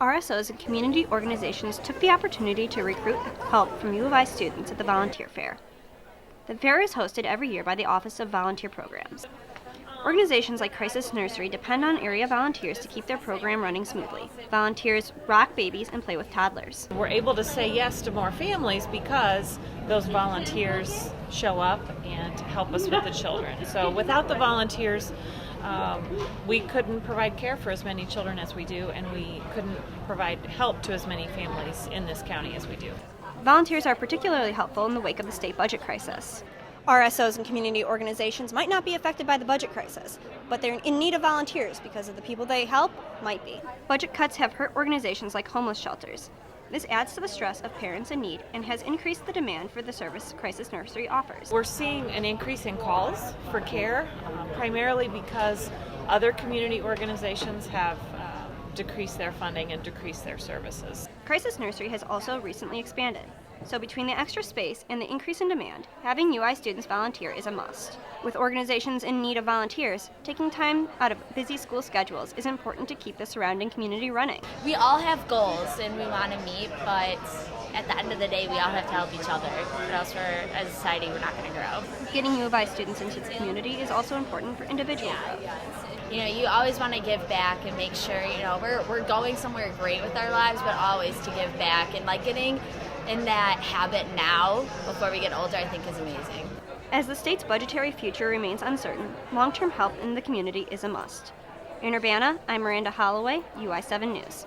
RSOs and community organizations took the opportunity to recruit help from U of I students at the volunteer fair. The fair is hosted every year by the Office of Volunteer Programs. Organizations like Crisis Nursery depend on area volunteers to keep their program running smoothly. Volunteers rock babies and play with toddlers. We're able to say yes to more families because those volunteers show up and help us with the children. So without the volunteers, we couldn't provide care for as many children as we do, and we couldn't provide help to as many families in this county as we do. Volunteers are particularly helpful in the wake of the state budget crisis. RSOs and community organizations might not be affected by the budget crisis, but they're in need of volunteers because of the people they help might be. Budget cuts have hurt organizations like homeless shelters. This adds to the stress of parents in need and has increased the demand for the service Crisis Nursery offers. We're seeing an increase in calls for care, primarily because other community organizations have decreased their funding and decreased their services. Crisis Nursery has also recently expanded. So between the extra space and the increase in demand, having UI students volunteer is a must. With organizations in need of volunteers, taking time out of busy school schedules is important to keep the surrounding community running. We all have goals and we want to meet, but at the end of the day, we all have to help each other, or else as a society, we're not going to grow. Getting U of I students into the community is also important for individual growth. You know, you always want to give back and make sure, you know, we're going somewhere great with our lives, but always to give back. And like getting in that habit now before we get older, I think is amazing. As the state's budgetary future remains uncertain, long-term help in the community is a must. In Urbana, I'm Miranda Holloway, UI7 News.